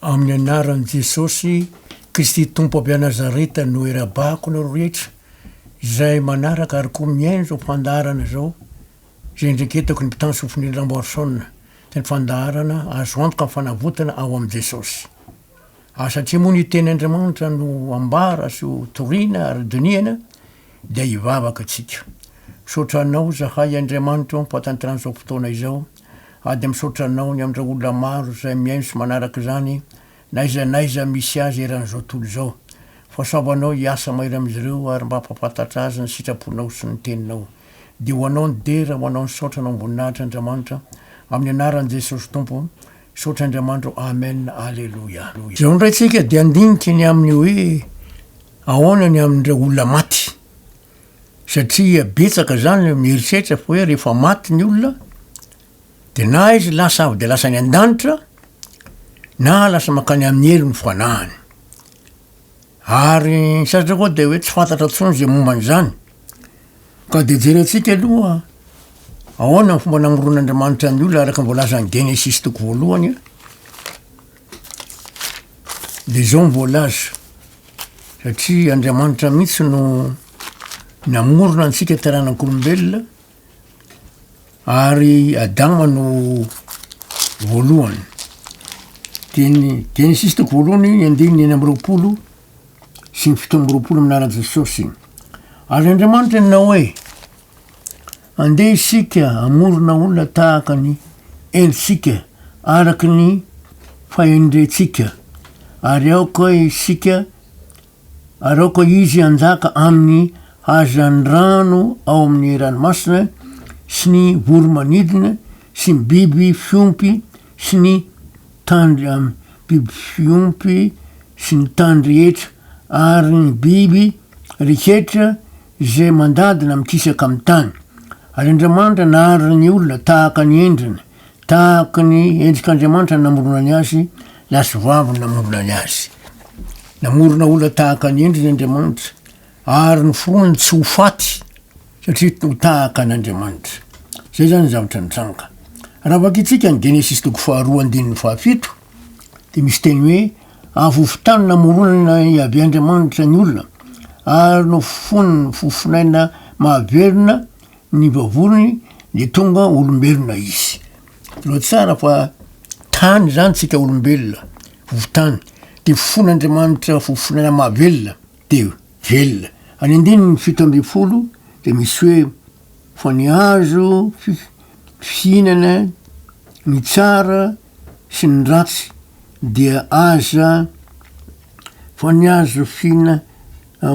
Amin'ny anaran'i Jesosy Kristy tompo avy Nazareta no erabako nareo rehetra izay manaraka ary koa miaino zao fandarana zao zay ndreketako ny mpitany sofiny Lamboarsona teny fandarana azo antoka fanavotana ao am' Jesosy. Satria moa ny teny Andriamanitra no ambara sy ho torina ary doniana dia hivavaka atsika. Misotranao zahay Andriamanitra mpatanterana zao fotoana izao, ady misotranao ny amindra olona maro zay miaino sy manaraka zany naiza misy azy eran'izao tontolo zao. Fahasavanao hiasa mahery am'izy ireo ary mba hampafantatra azy ny sitraponao sy ny teninao. Dia ho anao ny dera, ho anao ny saotra anao amboninahitra Andriamanitra, amin'ny anaran'i Jesosy Tompo, saotra Andriamanitra, amen, alleluia. Zao ndray tsika dia andiniky ny amin'ny hoe ahoana ny amindra olona maty. Satria betsaka zany mieritreritra fa hoe rehefa maty ny olona, dia na izy lasa avy dia lasa ny an-danitra, na lasa makany amin'ny helo ny foanahany. Ary ny sasatra koa dia hoe tsy fantatra intsony zay momba an'izany. Ka dia jerentsika aloha ahoana ny fomba namoron'Andriamanitra ny olona araka ny voalaza ny Genesis toko voalohany. Dia zao voalaza satria Andriamanitra mihitsy no namorona antsika taranak'olombelona ary Adama no voalohany. Teny Genesis toko voalohany andininy eny am'roapolo sy ny fito am'roapolo aminaran'i Jesosy. Ary Andriamanitra nanao hoe andeha isika amorona olona tahaka ny endritsika araky ny fahendrentsika, ary aoka izy anjaka amin'ny hazan-drano ao amin'ny ranomasina sy ny voromanidina sy ny biby fiompy sy ny tany rehetra ary ny biby rehetra zay mandadina mikisaka amin'ny tany. Ary Andriamanitra nahary ny olona tahaka ny endriny, tahaka ny endrik'Andriamanitra namoronany azy, lasy vavy namoronany azy. Namorona olona tahaka ny endriny Andriamanitra, ary ny fonony tsy ho faty satria ho tahaka an'Andriamanitra. Zay zany zavatra nitranga. Raha vakitsika ny Genesis toko faharoa andininy fahafito, dia misy teny hoe avovitany namoronana avy Andriamanitra ny olona, ary no fonony fofinaina mahaverina ny vavony dia tonga olombelona izy. Loa tsara fa tany zany tsika olombelona, vovitany, dia fofon'Andriamanitra fofinaina mahavelona dia velona. Any andininy fito amby folo dia misy hoe fa ny azo fihinana ny tsara sy ny ratsy dia aza, fa ny azo fihinana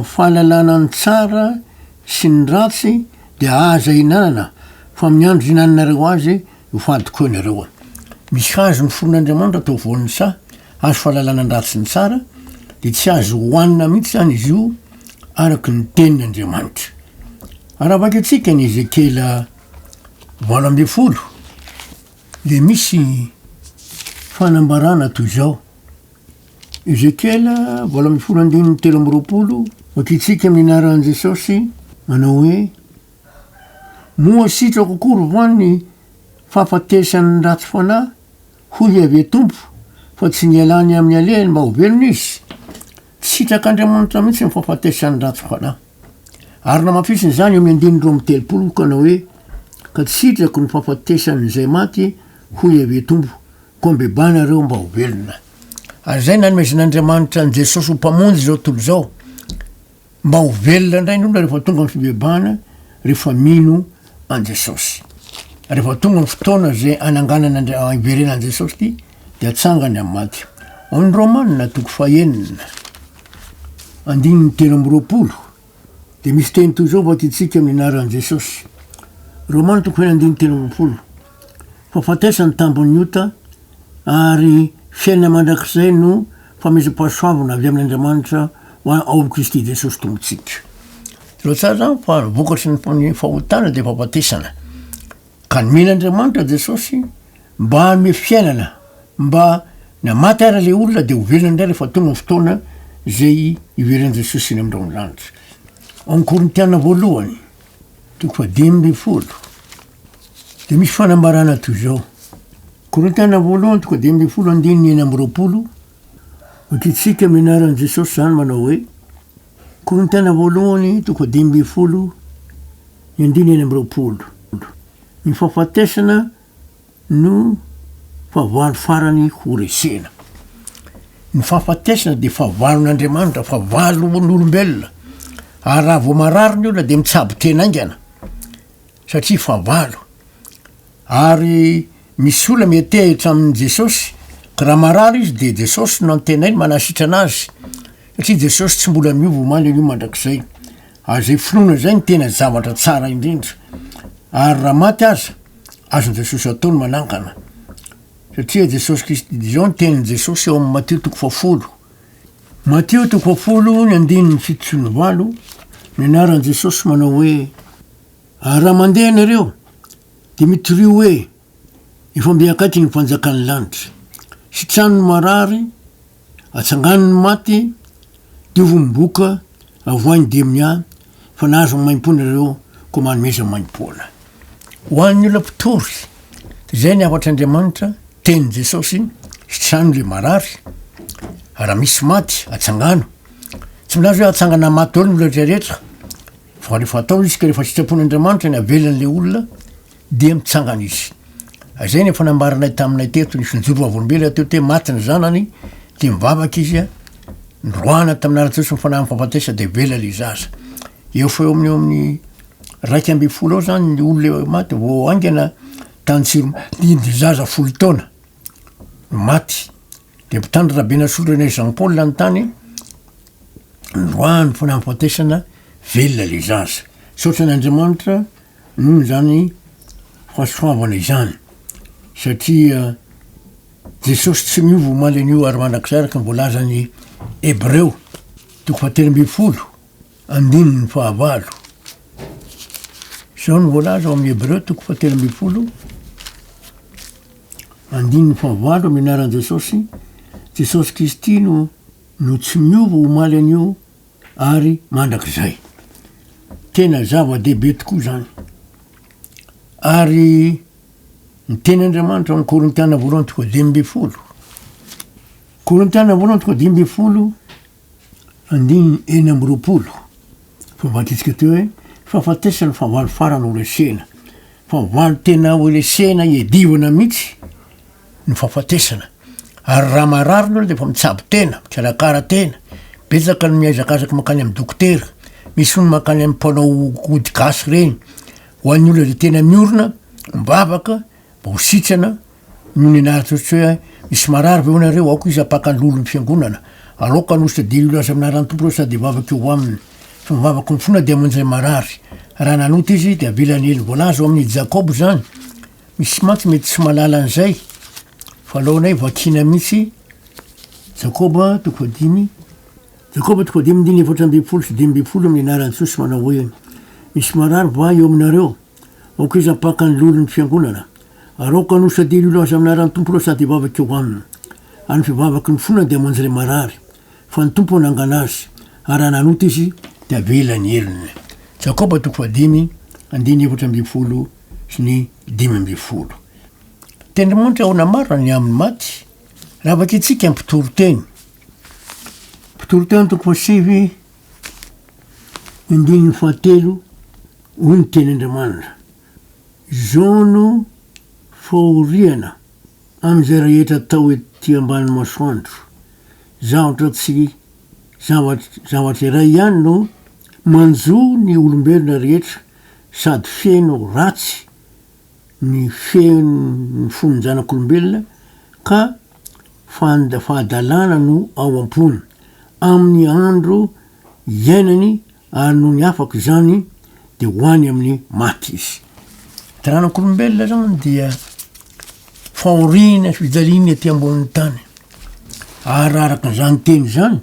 fahalalana ny tsara sy ny ratsy dia aza hinanana, fa amin'ny andro hinananareo azy ho fadiko ianareo. Misy hazo ny fon'Andriamanitra atao voan'ny sa, azo fahalalana ny ratsy ny tsara, dia tsy azo hohanina mihitsy zany izy io araky ny tenin'Andriamanitra. Raha vakitsika ny Ezekela 8:10 dia misy fanambarana toy izao. Ezekela 8:3 vakitsika amin'ny anaran'i Jesosy manao hoe moa sitrako akory va ny fahafatesan'ny ratsy fanahy hoy avy Tompo, fa tsy nialany amin'ny alehany mba ho velona izy. Sitrak'Andriamanitra mihitsy ny fahafatesan'ny ratsy fanahy. Ary namafisiny zany eo amin'ny 9:30 kanao hoe ka sitrako ny fahafatesan'izay maty hoy avy Tompo, ko mbebana mba ho velona. Ary zay nanomezan'Andriamanitra ny Jesosy ho mpamonjy zao tontolo zao, mba ho velona indray ny olona rehefa tonga ny fibebana, rehefa mino an Jesosy. Rehefa tonga ny fotoana zay ananganana iverenan'i Jesosy ty dia atsangany amin'ny maty. Ao ny Romanina toko 9:3 dia misy teny toy izao vakitsika amin'ny anaran'i Jesosy. Romanina toko 9:3 fa fatesany tambon'ny ota ary fiainana mandrakizay no famezam-pahasoavana avy amin'Andriamanitra ao am' Kristy Jesosy tompontsika. Loa tsara zany fa vokatry ny fahotana dia fahafatesana. Ka nomen'Andriamanitra Jesosy mba hanome fiainana, mba namaty ara le olona dia ho velona indray rehefa tonga ny fotoana zay iveren'i Jesosy eny amin'ireo lanitra. Ao amin'ny Korintiana 1:10 dia misy fanambarana toy izao. Korintiana 1:10 andininy 9:20 Okitsika minaran'i Jesosy zany manao hoe Korintiana voalohany toko 10 ny 9 ny fahafatesana no fahavalo farany ho resena. Ny fahafatesana de fahavalon'Andriamanitra, fahavalon'olombelona. Ary raha vao marary ny olona de mitsabo tena aingana satria fahavalo. Ary misy olona mety ahitra amin'i Jesosy ka raha marary izy de Jesosy no antenainy manasitra anazy satria Jesosy tsy mbola miova omaly an'io mandrakizay. Ary zay finoana zay ny tena zavatra tsara indrindra. Ary raha maty aza azon'i Jesosy ataony manankana satria Jesosy Kristy zao ny tenin'i Jesosy eo amin'ny Mateo 10. Mateo 10 ny 7-8 ny anaran'i Jesosy manao hoe ary raha mandeha nareo de mitorio hoe efa mbiakaiky ny fanjakan'ny lanitra. Sitrano marary atsanganony maty diovo miboka avoainy demia fa nahazo maimpona reo ko manomeza maimpoana. Ho an'ny olona mpitory zay ny afatr'Andriamanitra tenin'i Jesosy sitrano le marary raha misy maty atsangano tsy milaza hoe atsangana maty olo ny rehetrarehetra fa rehefa atao izy ka rehefa sitrapon'Andriamanitra ny avelan'le olona dia mitsangana izy. Zay ny fanambaranay taminay teto nisy njoro avolombelona teo te maty ny zanany de mivavaka izy ndroana tamin'ny Jesosy mifanahy fahafatesa de vela le zaza. Eo fa eo amin'ny 12 ao zany ny olona maty vao aingana tantsiro de zaza 10 taona maty de mpitandro rabena solonay Jean Paul ny tany ndroany fanahy fahafatesana velona le zaza. Saotra n'Andriamanitra noho zany fahasoavana izany satria Jesosy tsy miova omaly an'io ary mandrakizay araka ny voalazany Hebreo 13 andininy 15. Zao ny voalaza ao amin'ny Hebreo 13 andininy 15 amin'ny anaran'i Jesosy. Jesosy Kristy no tsy miova omaly an'io ary mandrakizay. Tena zava-dehibe tokoa zany. Ary ny tenin'Andriamanitra amin'ny Korintiana voalohany 10. Korintiana voalohany 10 andininy 4. Fahafatesika teo hoe fahafatesana fahavalo farany ho resena. Fahavalo tena ho resena iadivana mihitsy ny fahafatesana. Ary raha marary ny olona de fa mitsabo tena, mikarakara tena. Betsaka ny miazakazaky makany amin'ny dokotera, misy ony makany amin'ny mpanao ody gasy reny. Ho an'ny olona de tena miorona, mivavaka, mba sitrana noho ny anaratsotsy hoe misy marary ve onareo aoko izy apakany lolo ny fiangonana. Aloka anositra dililo azy amin'aran'ny tompo sady vavaka eo aminy. Fa mivavaka ny fona de amonjay marary. Raha nanota izy de avelany hely voalaza ao amin'ny Jakobo zany. Misy mantsy mety tsy malala an'izay. Fa laonay vakina mihitsy Jakobo 10. Jakobo 10:4-10 amin'ny anaran'i Jesosy manao hoe misy marary va eo aminareo aoko izy apakany lolo ny fiangonana. Aroka anositra dililo azy amin'aran'ny tompo sady vavaka eo aminy. Any fivavaky ny fona de amonjay marary. Fa ny tompo nangana azy ary raha nanota izy de avelany heliny. Jakobo 10 andiny 4 sy ny 5. Tendrimoanitra ao namarina ny amin'ny maty raha vakitsika mpitoro teny. Mpitoro teny 7 andiny 7 hoy ny tenin'Andriamanitra. Zao no fahoriana am'izay rehetra atao ety ambany masoandro. Zavatra iray ihany no manjo ny olombelona rehetra sady feno ratsy ny feno fon'ny zanak'olombelona ka fahadalana no ao ampony amin'ny andro iainany ary no ny afaka zany de hoany amin'ny maty izy. Zanak'olombelona zany dia fahoriana fijaliana ety ambonin'ny tany. Ary araka zany teny zany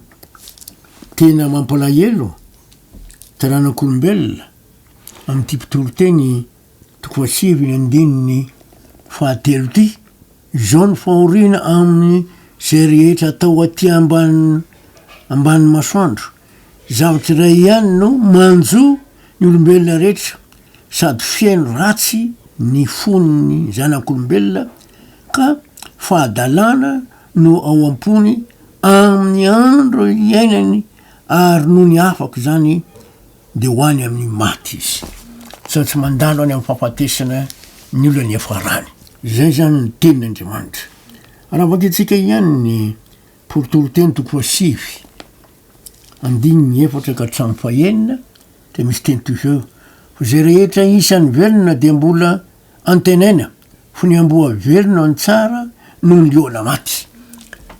tena mampalahelo zanak'olombelona amin'ity mpitoro teny 7 andininy 7 ty. Zao ny fahoriana amin'ny zay rehetra atao aty ambany masoandro. Zavatra iray ihany no manjo ny olombelona rehetra sady fiaino ratsy ny fon'ny zanak'olombelona ka fahadalana no ao ampony amin'ny amin'ny andro iainany ary noho ny afaka zany de hoany amin'ny maty izy sa tsy mandalo any amin'ny fahafatesana ny olona ny efarany zay zany ny tenin'Andriamanitra raha vakitsika ihany ny porotoroteny toko sivy andiny efatra ka hatramin'ny fahenina de misy teny toy zao fa zay rehetra isan'ny velona de mbola antenaina fo ny amboa velona ny tsara noho ny liona maty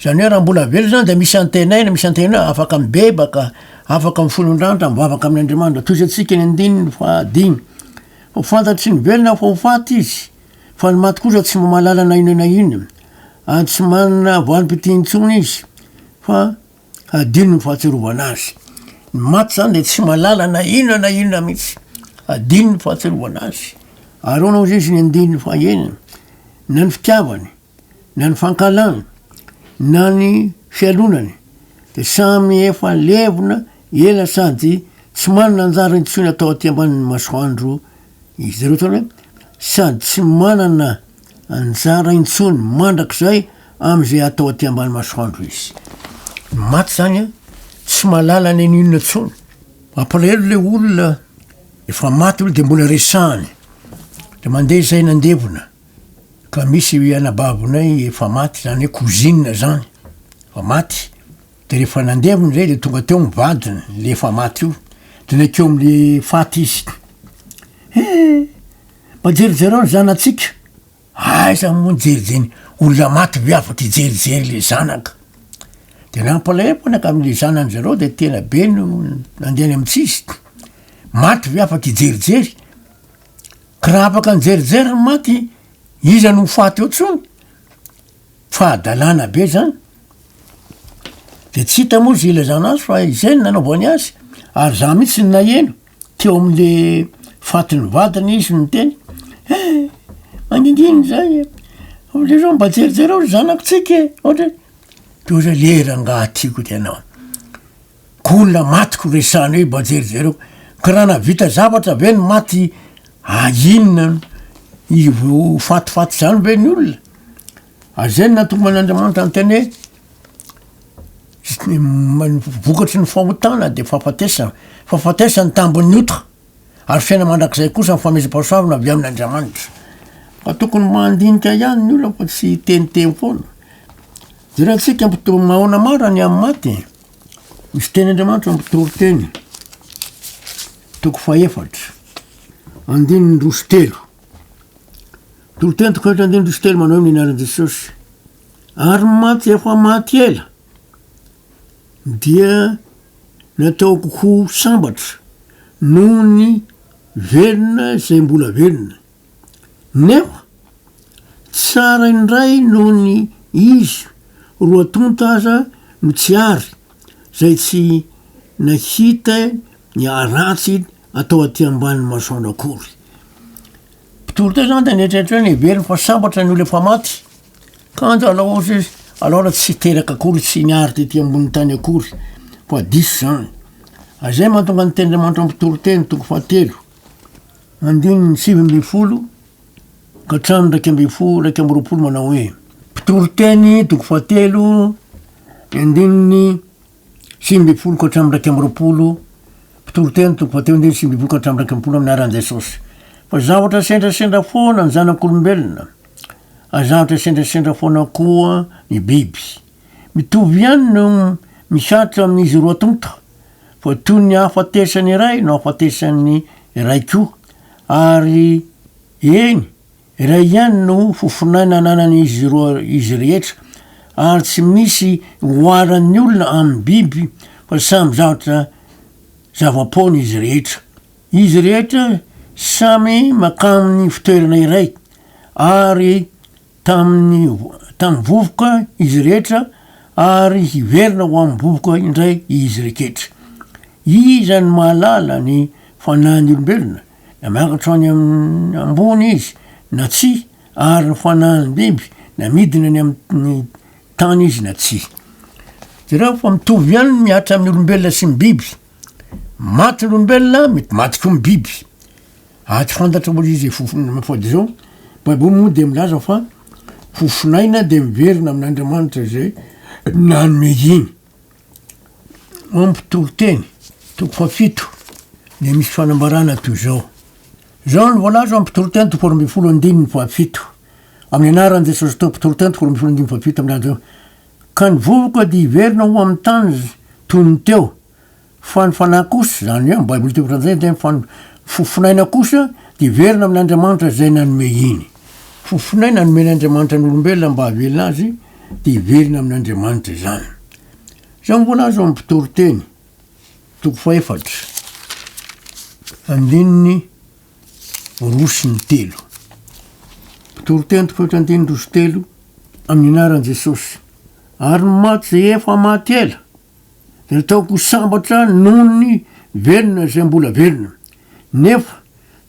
zany hoe raha mbola velo zany de misy antenaina afaka mibebaka afaka mifolondrandra mivavaka amin'Andriamanitra toy zay atsika ny andininy fahadimy ho fantatry ny velona fa ho faty izy fa ny maty kosa tsy mahalala na ino na ino tsy manana voalim-pitintsony izy fa adino ny fahatserovana azy ny maty zany de tsy mahalala na ino na ino mihitsy adino ny fahatserovana azy ary onao izy ny andininy fahenina na ny fitiavany na ny fankalany na ny fialonany de samy efa levona ela sady tsy manana anjara intsony atao aty ambanin'ny masoandro izy zareo tany hoe sady tsy manana anjara intsony mandrak'zay am'izay atao aty ambany masoandro izy maty zany tsy mahalala ny ninona tsony mampalahelo le olona efa maty olo de mbola resahany de mandeha zay nandevona ka misy anabavonay efa maty zany hoe kozinina zany fa maty de rehefa nandevony zay de tonga teo mivadiny le efa maty io de nakeo am'le faty izy majerijereo ny zanatsika aiza moa jerijeny olona maty ve afaky ijerijery le zanaka de nampalaepanaky am'le zanany zareo de tena be no nandehany amitsisy maty ve afaky ijerijery ka raha afaka njerijery ny maty iza no faty eo tsony fahadalana be zany de tsy hita moa zy ilazana azy fa izay ny nanaovany azy ary za mihitsy ny naheno teo am'le fatyny vadiny izy ny teny manginginy zay le zao mba jerijereo zanakitsika ohatra to za leranga tiako tyanao kolona matyko resany hoe mba jerijereo ka raha navita zavatra ve ny maty inona io fatifaty zany be ny olona ary zay natonga man'Andriamanitra ny teny hoe vokatry ny fahotana de fahafatesany tambony otra ary fiaina mandrak'zay kosa mifameza-pahasoavina avy amin'Andriamanitra fa tokony mandinika ihany ny olona fa tsy teniteny foana de raha tsika mahona marany amin'ny maty misy teny'Andriamanitra mpitoroteny toko faefatra andininy roso telo toroteny toko faefatra andininy roso telo manao amin'ny anaran'i Jesosy ary maty efa maty ela dia nataoko ho sambatra noho ny velona zay mbola velona nefa tsara indray noho ny izy roa tonta aza no tsy ary zay tsy nahita ny aratsy atao aty amban'ny masoandro akory mpitorote zany de nietrehitra hoe ny velona fa sambatra ny olo efa maty kanjo alaola tsy teraka akory tsy niary tety ambony tany akory fa diso zany azay mahatonga ny teny'Andriamanitra mpitoroteny toko fahatelo andininy 7 ka hatramin'ny 2 manao hoe mpitoroteny toko fahatelo andininy 7 ka hatramin'ny 2 mpitoroteny toko fahatelo andininy 7 ka hatramin'ny 2 amin'ny aran'i Jesosy fa zavatra sendrasendra foana ny zanak'olombelona azavatra sendrasendra foana koa ny biby mitovy ihany no misatra amin'izy roa tonta fa toy ny hafatesany iray no hafatesany iray koa ary eny iray ihany no fofonaina ananan'izy roa izy rehetra ary tsy misy hoaran'ny olona amin'ny biby fa samy zavatra zavapaony izy rehetra samy makamin'ny fitoerana iray ary tamin'ny vovoka izy rehetra ary hiverina ho amin'ny vovoka indray izy rehetra iza ny mahalala ny fanahin'ny olombelona na miakatra any ambony izy na tsy ary ny fanahin'ny biby na midina ny amin'ny tany izy na tsy zareo fa mitovy ihany miatra amin'ny olombelona sy ny biby maty n'olombelona mety maty koa ny biby tsy fantatra moa izy fody zao baiboly moa de milaza fa fofonaina de miverina amin'Andriamanitra zay nanome iny Mampitory-teny toko fafito de misy fanambarana toy zao. Zao ny voalaza mampitory-teny toko 4 amin'ny anaran'i Jesosy teo mampitory-teny toko 4 amin'ny zao. Ka ny vovoka dia iverina ho amin'ny tany toy ny teo. Fa ny fanahy kosa, zany hoe Baibly teo frantsay de fofinaina kosa dia iverina amin'Andriamanitra zay nanome iny. Fofinaina nomen'Andriamanitra ny olombelona mba havelona azy dia iverina amin'Andriamanitra zany. Zao ny voalaza mampitory-teny toko 4 andininy 3 Mpitory-teny toko 3 amin'ny anaran'i Jesosy. Ary maty zay efa maty ela, de ataoko sambatra noho ny verina zay mbola verina. Nefa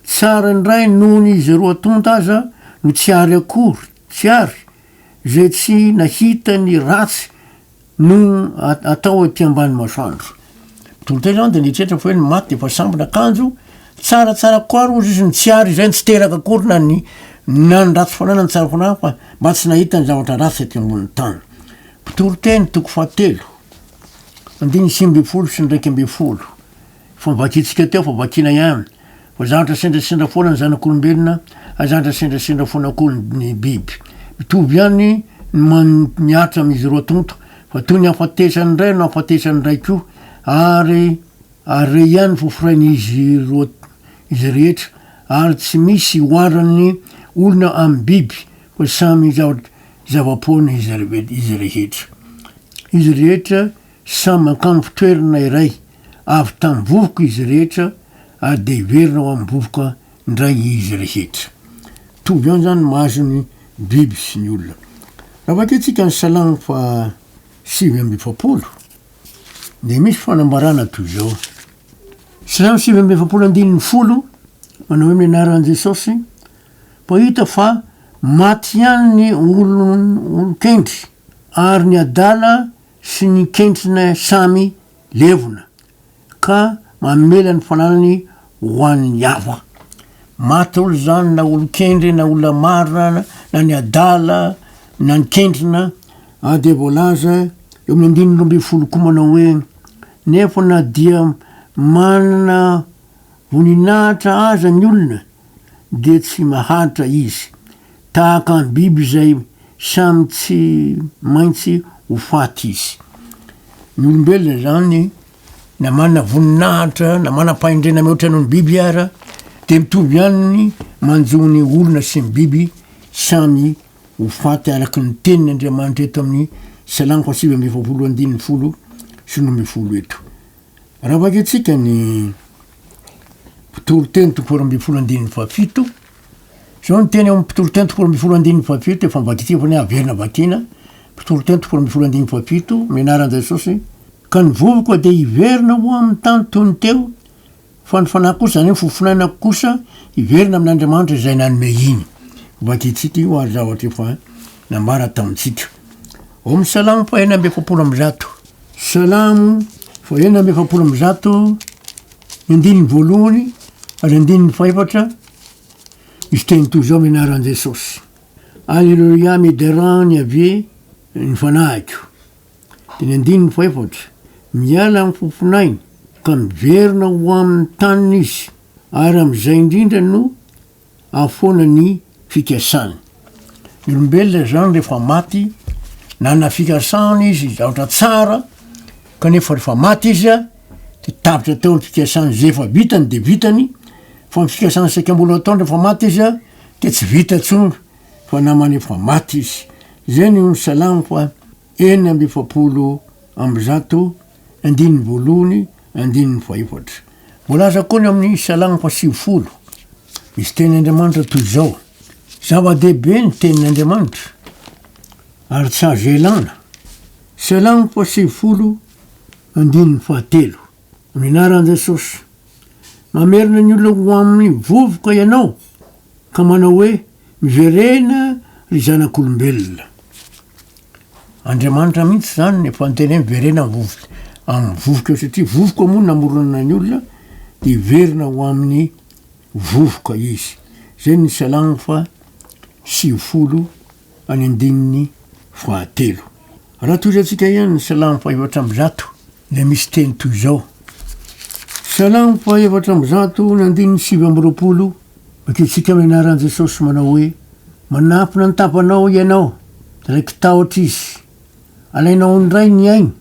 tsara indray noho ny izy roa tonta aza no tsy ary akory, tsy ary zay tsy nahita ny ratsy no atao aty ambany masoandro. Mpitory-teny zany de nitrehitra fa hoe ny maty efa sambatra akanjo tsaratsara koa rozy izy ny tsy ary zay tsy teraka akory na ny ratsy fanana ny tsara fanana fa mba tsy nahita ny zavatra ratsy aty ambony tany. Mpitory-teny toko 7 andiny 5 sy 11. Fa vakitsika teo fa vakina ihany. Fa zavatra sendrasendra foana ny zanak'olombelona, zavatra sendrasendra foana koa ny biby. Mitovy ihany miatra amin'izy roa tonto, fa toy ny afatesany indray no afatesany indray koa, ary re ihany fofirain'izy rehetra, ary tsy misy oarany olona amin'ny biby, fa samy zava-poana izy rehetra. Izy rehetra samy mankamy fitoerana iray, avy tamin'ny vovoka izy rehetra, ary de iverina ho amin'ny vovoka indray izy rehetra. Tovy ihany zany mahazo ny biby sy ny olona. Raha vaketsika ny Salamo 7 de misy fanambarana toy zao. Salamo 7:10 manao hoe amin'ny anaran'i Jesosy. Pahita fa maty ihany ny olo-kendry, ary ny adala sy ny kendrina samy levona, ka mamela ny fananany ho an'ny hafa. Maty olo zany na olo-kendry, na olona marina, na ny adala, na ny kendrina. De voalaza eo amin'ny 12 koa manao hoe nefa na dia manana voninahitra aza ny olona, de tsy maharitra izy, tahaka ny biby zay samy tsy maintsy ho faty izy. Ny olombelona zany na manana voninahitra, na manam-pahendrena mihoatra noho ny biby ara, de mitovy ihany manjony olona sy ny biby samy ho faty araky ny tenin'Andriamanitra eto amin'ny Salamo 7:10 sy 11 eto. Raha vaketsika ny mpitory-teny toko 4:17, zao ny teny amin'ny mpitory-teny toko 4:17 efa mivakitsika fa ny averina vakina. Mpitory-teny toko 4:17 minaran'i Jesosy. Ka ny vovoka de iverina ho amin'ny tany toy ny teo, fa ny fanahy kosa zany hoe fofinaina kosa iverina amin'Andriamanitra zay nanome iny. Vakitsika io ary zavatra efa nambara tamintsika. Ao amin'ny Salamo 1:7. Salamo 1:7 andininy voalohany ary andininy 4 misy teny toy zao minaran'i Jesosy. Alleluia, miderany ave ny fanahiko. De ny andininy 4 miala amin'ny fofinainy, ka miverina ho amin'ny taniny izy, ary am'izay indrindra no afoana ny fikasany. Ny olombelona zany rehefa maty, nanana fikasany izy, zavatra tsara, kanefa rehefa maty izy de tapitra teo ny fikasany zay efa vitany de vitany, fa ny fikasany saika-mbola ataony rehefa maty izy de tsy vita tsony, fa namany efa maty izy. Zay ny Salamo 1:7 andininy voalohany andininy 4. Voalaza koa ny amin'ny Salamo 7. Misy tenin'Andriamanitra toy zao. Zava-dehibe ny tenin'Andriamanitra, ary tsy azo elana. Salamo 7 andininy 7 amin'ny anaran'i Jesosy. Mamerina ny olona ho amin'ny vovoka ianao, ka manao hoe miverena ry zanak'olombelona. Andriamanitra mihitsy zany efa niteny hoe miverena amin'ny vovoka eo, satria vovoka moa namorona ny olona, de iverina ho amin'ny vovoka izy. Zay ny Salamo 7 any andininy 7. Raha toy antsika ihany ny Salamo 4:1. le misy teny toy zao. Salamo fa efatra ambizato ny andininy sivy ambiroapolo. Baketsika amin'ny anaran'i Jesosy manao hoe: manafina ny tapanao ianao, raiky tahotra izy. Alainao indray ny ainy,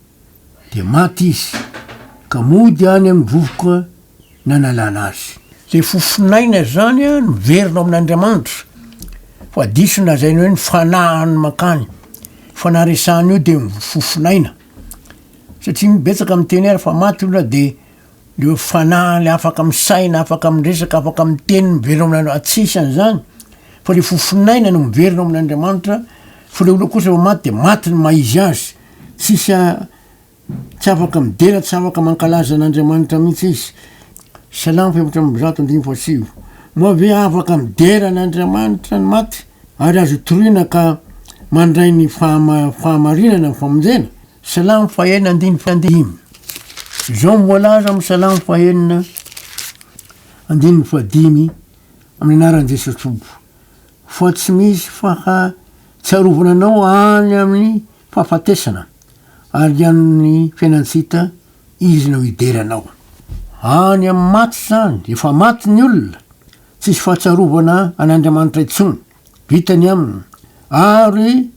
de maty izy, ka mody any amin'ny vovoka nanalana azy. Le fofinaina zany a noverinao amin'Andriamanitra. Fa diso nazainy hoe ny fanahany makany. Fanahy resahany io de fofinaina. Satria mibetsaka amin'ny teny ary fa maty olona de le fanahy le afaka misaina, afaka miresaka, afaka miteny miverina amin'Andriamanitra. Atsisany zany. Fa le fofinaina no miverina amin'Andriamanitra. Fa le olona kosa fa maty de maty ny maizy azy. Tsy afaka midera, tsy afaka mankalaza an'Andriamanitra mihitsy izy. Salamo fa efatra ambizato andimy folo sivy. Moa ve afaka midera an'Andriamanitra ny maty ary azo toriana ka mandray ny fahamarinana ny famonjena? Salamo fa enina andiny fandimy. Zao moalaza amin'ny salamo fa enina andiny fadimy amin'ny anaran'i Jesosy Tompo. Fa tsy misy fahatsarovana anao any amin'ny fahafatesana ary amin'ny fiainatsita izy no hideranao. Any amin'ny maty zany, efa maty ny olona, tsisy fahatsarovana an'Andriamanitra intsony, vitany aminy. Ary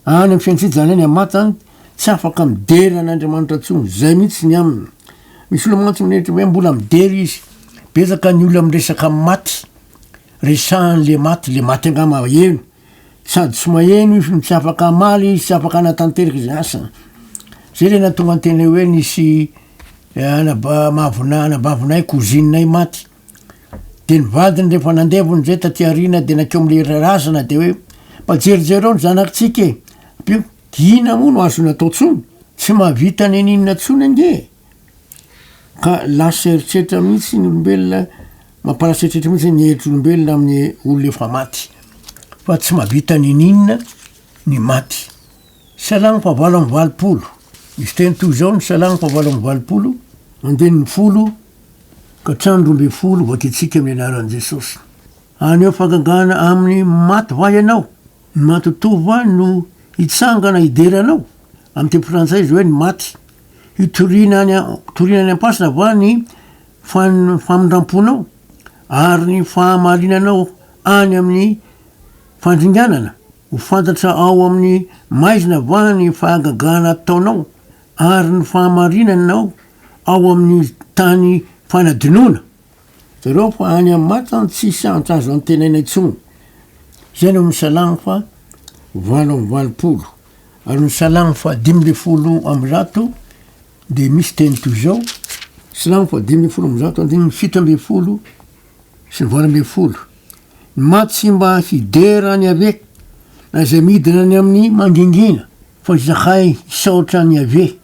any amin'ny fiainatsita zany any amin'ny maty zany, tsy afaka midera an'Andriamanitra intsony, zay mihitsy ny aminy. Misy olona mantsy mineritra hoe mbola midery izy. Betsaka ny olona miresaka maty, resahan'le maty angama eno, sady tsy maheno izy no tsy afaka amaly izy, tsy afaka anatanteraka izy asany. Zay le natonga ny teny hoe nisy anabavinay, kozininay maty. De ny vadiny rehefa nandevony zay taty arina de nakeo am'le razana de hoe: mba jerijereo ny zanakitsika e. Pio, dina moa no azo natao tsony, tsy mahavita ny aninona tsony ange. Ka lasa eritreretra mihitsy ny olombelona, mamparasitritra mihitsy ny heritryolombelona amin'ny olona efa maty. Fa tsy mahavita ny aninona ny maty. Salamo fa valo amby valopolo. Misy teny toy zao ny salamo fa valo amby valopolo, andininy folo ka hatramin'ny roa amby folo, vaketsika amin'ny anaran'i Jesosy. Aneo fagagana amin'ny maty va ianao? Ny matotoa va no hitsangana hideranao? Amin'ny teny frantsay izy hoe ny maty. Hitoriana any am-pasina va ny famindramponao ary ny fahamarinanao any amin'ny fandringanana? Ho fantatra ao amin'ny maizina va ny fahagagana ataonao ary ny fahamarinanao ao amin'ny tany fanadinoana? Zareo fa any amin'ny maty zany tsisy antitra azo antenaina intsony. Zay no misalamo fa valo amby valopolo. Ary misalamo fa dimy amby folo amby zato de misy teny toy zao. Salamo fa dimy amby folo amby zato andininy fito amby folo sy ny valo amby folo. Ny maty tsy mba hidera ny ave, na izay midina ny amin'ny mangingina, fa izakay hisaotra ny ave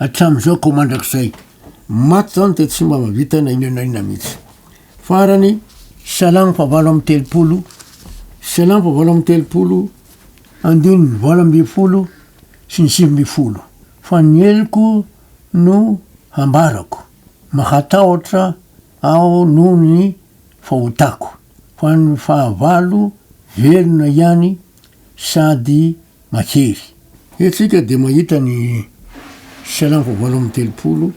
hatramin'izao ko mandrakizay. Maty zany de tsy mba mahavita na inona mihitsy. Farany salamo fa valo amby telopolo. Salamo fa valo amby telopolo andininy valo amby folo sy ny sivy amby folo. Fa ny heliko no hambarako, mahatahotra aho noho ny fahotako. Fa ny fahavalo velona ihany sady mahery. Etsika de mahita ny salamo fa valo amby telopolo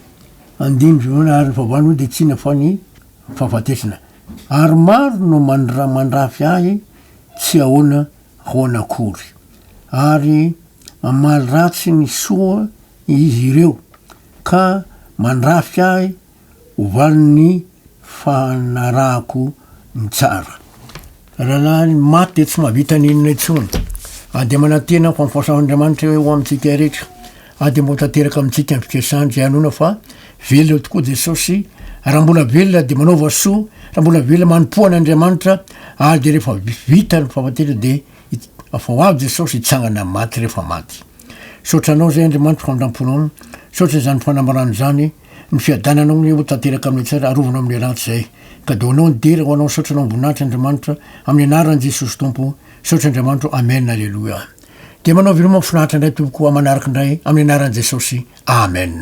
andininy ary fa valo de tsina fa ny fahafatesana. Ary maro no mandrafy ahy tsy ahoana akory. Ary mamaly ratsy ny soa izy ireo, ka mandrafy ahy ovaliny fanarahako ny tsara. Raha ny maty de tsy mahavita ny inona intsony. Ade manantena fa mifasahan'Andriamanitra hoe ho amintsika rehetra. Ade mbo tanteraka amintsika ny fikesahany zay anona fa velona tokoa Jesosy. Raha mbola velona de manaova soa, raha mbola velona manompo an'Andriamanitra, ary de rehefa vita ny fahafatesana de afa ho avy Jesosy hitsangana maty rehefa maty. Sotranao zay Andriamanitra famindramponao, sotra zany fanambarana zany, ny fiadananao ny ho tanteraka amin'ny tsara, arovana amin'ny ratsy zay. Ka de honao ny dera ho anao sotranao amboninahitra Andriamanitra amin'ny anaran'i Jesosy Tompo, sotra Andriamanitra. Amen, alleluia. De manao veloma mahafinaritra indray tompoko manaraka indray amin'ny anaran'i Jesosy. Amen.